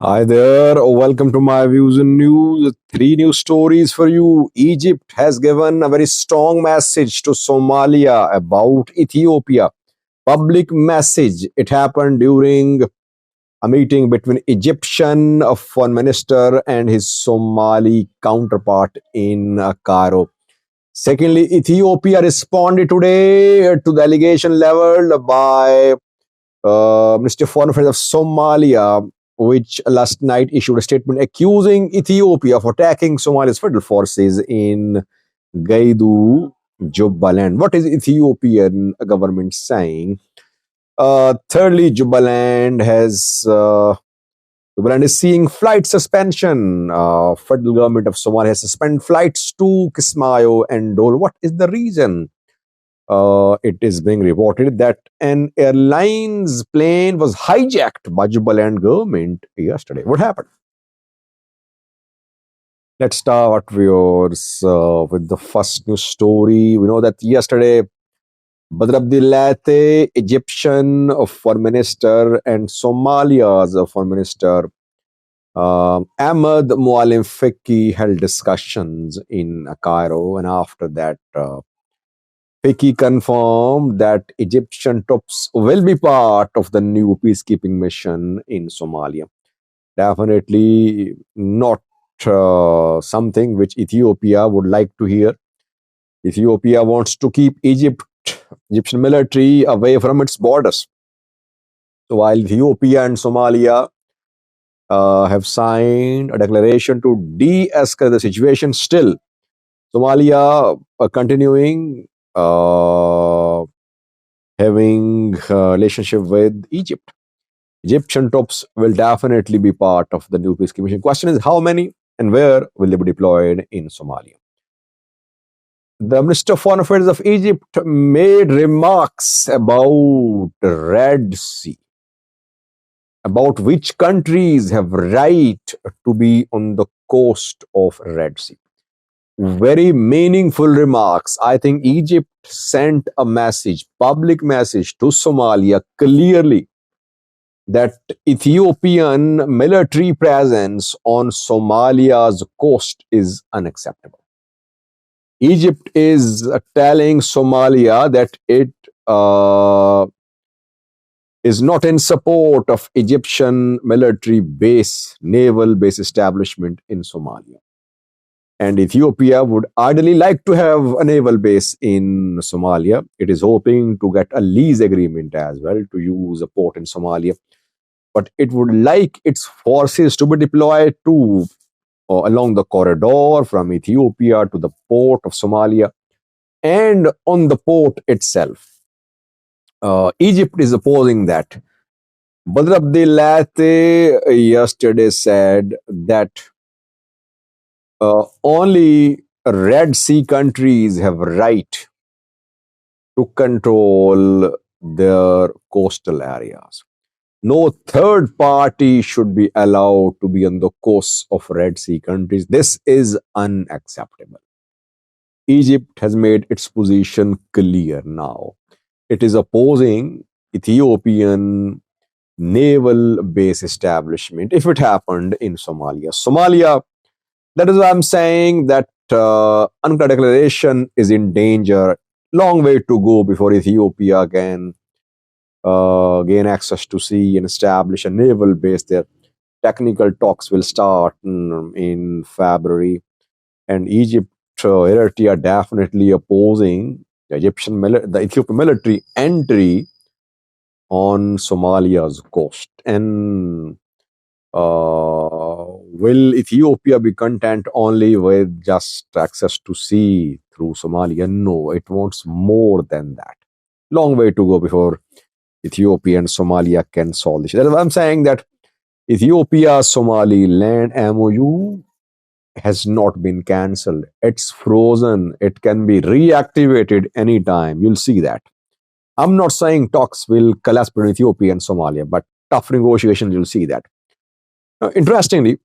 Hi there, welcome to my views and news. Three news stories for you. Egypt has given a very strong message to Somalia about Ethiopia. Public message. It happened during a meeting between Egyptian foreign minister and his Somali counterpart in Cairo. Secondly, Ethiopia responded today to the allegation leveled by Minister of Foreign Affairs of Somalia, which last night issued a statement accusing Ethiopia of attacking Somalia's federal forces in Gaidu, Jubaland. What is Ethiopian government saying? Thirdly, Jubaland is seeing flight suspension. Federal government of Somalia has suspended flights to Kismayo and Dolow. What is the reason? It is being reported that an airline's plane was hijacked by Jubaland government yesterday. What happened? Let's start with the first news story. We know that yesterday, Badr Abdillate, Egyptian foreign minister, and Somalia's foreign minister, Ahmed Mualim Feki, held discussions in Cairo, and after that, Feki confirmed that Egyptian troops will be part of the new peacekeeping mission in Somalia. Definitely not something which Ethiopia would like to hear. Ethiopia wants to keep Egyptian military away from its borders. So while Ethiopia and Somalia have signed a declaration to de-escalate the situation, still Somalia continuing having a relationship with Egypt. Egyptian troops will definitely be part of the new peacekeeping mission. Question is how many and where will they be deployed in Somalia? The Minister of Foreign Affairs of Egypt made remarks about the Red Sea, about which countries have right to be on the coast of Red Sea. Very meaningful remarks. I think Egypt sent a message, public message to Somalia clearly that Ethiopian military presence on Somalia's coast is unacceptable. Egypt is telling Somalia that it is not in support of Egyptian military base, naval base establishment in Somalia. And Ethiopia would ideally like to have a naval base in Somalia. It is hoping to get a lease agreement as well to use a port in Somalia. But it would like its forces to be deployed to along the corridor from Ethiopia to the port of Somalia and on the port itself. Egypt is opposing that. Badr Abdillate yesterday said that only Red Sea countries have right to control their coastal areas. No third party should be allowed to be on the coast of Red Sea countries. This is unacceptable. Egypt has made its position clear now. It is opposing Ethiopian naval base establishment if it happened in Somalia. Somalia, that is why I'm saying that UNCLOS declaration is in danger. Long way to go before Ethiopia can gain access to sea and establish a naval base there. Technical talks will start in February, and Egypt, Eritrea definitely opposing the Ethiopian military entry on Somalia's coast. And will Ethiopia be content only with just access to sea through Somalia? No, it wants more than that. Long way to go before Ethiopia and Somalia can solve this. That's why I'm saying that Ethiopia Somaliland MOU has not been cancelled. It's frozen. It can be reactivated anytime. You'll see that. I'm not saying talks will collapse between Ethiopia and Somalia, but tough negotiations, you'll see that. Interestingly,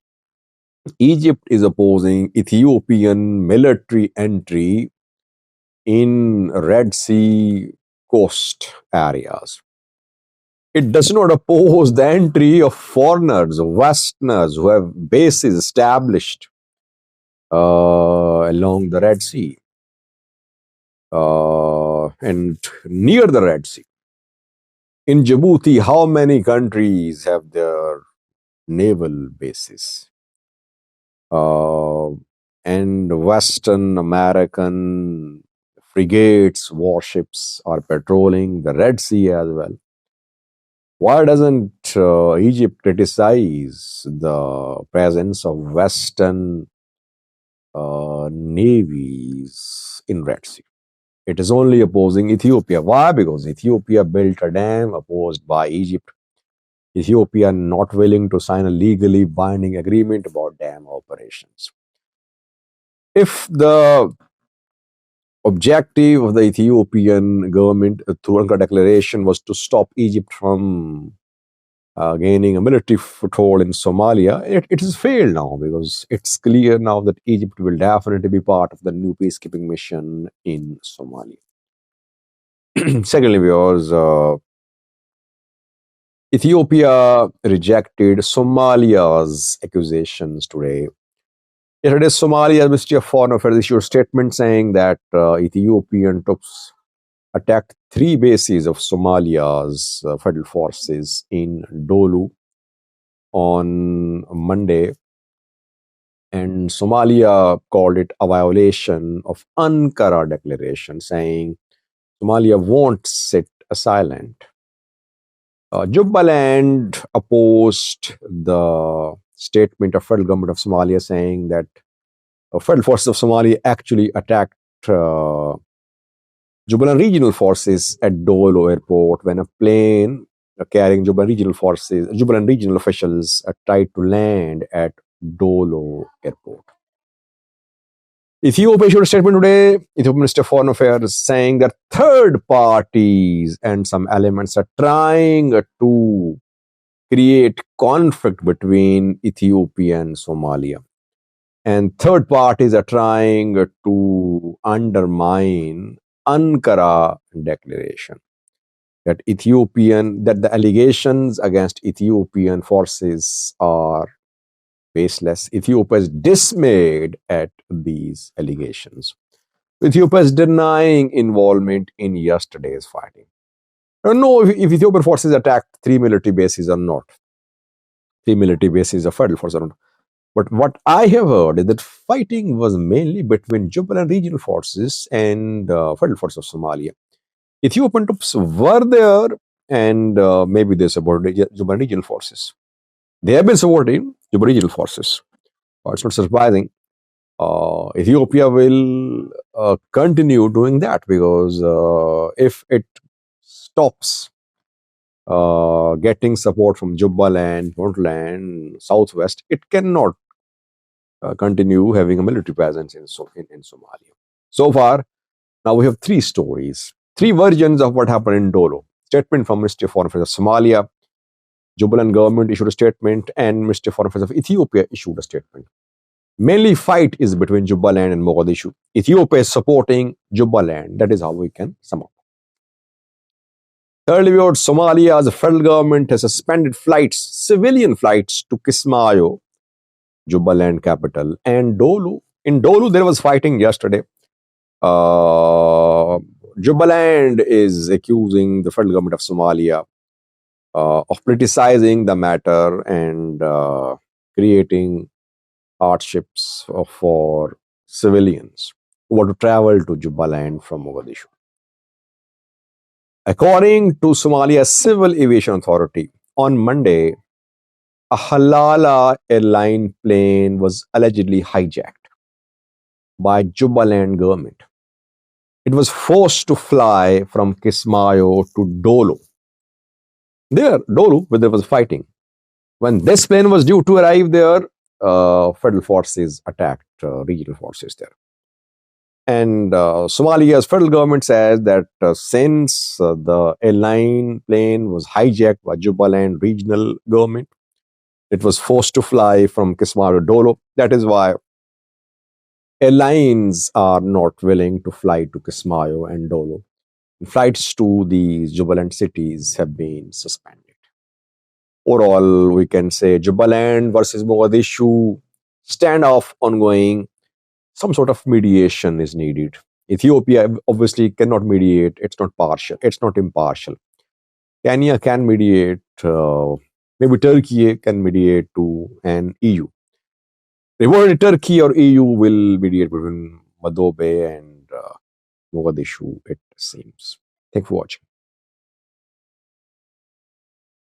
Egypt is opposing Ethiopian military entry in Red Sea coast areas. It does not oppose the entry of foreigners, Westerners who have bases established along the Red Sea and near the Red Sea. In Djibouti, how many countries have their naval bases? And Western American frigates, warships are patrolling the Red Sea as well. Why doesn't Egypt criticize the presence of Western navies in Red Sea? It is only opposing Ethiopia. Why? Because Ethiopia built a dam opposed by Egypt. Ethiopia not willing to sign a legally binding agreement about dam operations. If the objective of the Ethiopian government through Ankara Declaration was to stop Egypt from gaining a military foothold in Somalia, it has failed now because it's clear now that Egypt will definitely be part of the new peacekeeping mission in Somalia. Secondly, viewers, Ethiopia rejected Somalia's accusations today. Yesterday, Somalia's Ministry of Foreign Affairs issued a statement saying that Ethiopian troops attacked 3 bases of Somalia's federal forces in Dolow on Monday, and Somalia called it a violation of Ankara Declaration, saying Somalia won't sit silent. Jubaland opposed the statement of federal government of Somalia saying that federal forces of Somalia actually attacked Jubaland regional forces at Dolow airport when a plane carrying Jubaland regional officials tried to land at Dolow airport. Ethiopia issued a statement today, Ethiopian Minister of Foreign Affairs, saying that third parties and some elements are trying to create conflict between Ethiopia and Somalia. And third parties are trying to undermine Ankara Declaration. That the allegations against Ethiopian forces are baseless. Ethiopia is dismayed at these allegations. Ethiopia is denying involvement in yesterday's fighting. I don't know if Ethiopian forces attacked 3 military bases or not. 3 military bases of federal forces or not. But what I have heard is that fighting was mainly between Jubaland regional forces and federal forces of Somalia. Ethiopian troops were there and maybe they supported Jubaland regional forces. They have been supporting Jubaland regional forces. It's not surprising. Ethiopia will continue doing that because if it stops getting support from Jubaland, Puntland, Southwest, it cannot continue having a military presence in Somalia. So far, now we have 3 stories, 3 versions of what happened in Dolow. Statement from Ministry of Foreign Affairs of Somalia, Jubaland government issued a statement, and Ministry of Foreign Affairs of Ethiopia issued a statement. Mainly fight is between Jubaland and Mogadishu. Ethiopia is supporting Jubaland. That is how we can sum up. Thirdly, Somalia's federal government has suspended flights, civilian flights to Kismayo, Jubaland capital, and Dolow. In Dolow, there was fighting yesterday. Jubaland is accusing the federal government of Somalia of politicizing the matter and creating hardships for civilians who want to travel to Jubaland from Mogadishu. According to Somalia's Civil Aviation Authority, on Monday, a Halala airline plane was allegedly hijacked by Jubaland government. It was forced to fly from Kismayo to Dolow. There, Dolow, where there was fighting. When this plane was due to arrive there, federal forces attacked regional forces there. And Somalia's federal government says that since the airline plane was hijacked by Jubaland regional government, it was forced to fly from Kismayo to Dolow. That is why airlines are not willing to fly to Kismayo and Dolow. Flights to these Jubaland cities have been suspended. Overall, we can say Jubaland versus Mogadishu, standoff ongoing, some sort of mediation is needed. Ethiopia obviously cannot mediate, it's not partial, it's not impartial. Kenya can mediate, maybe Turkey can mediate too, and EU. Rewarded Turkey or EU will mediate between Madobe and Mogadishu, it seems. Thanks for watching.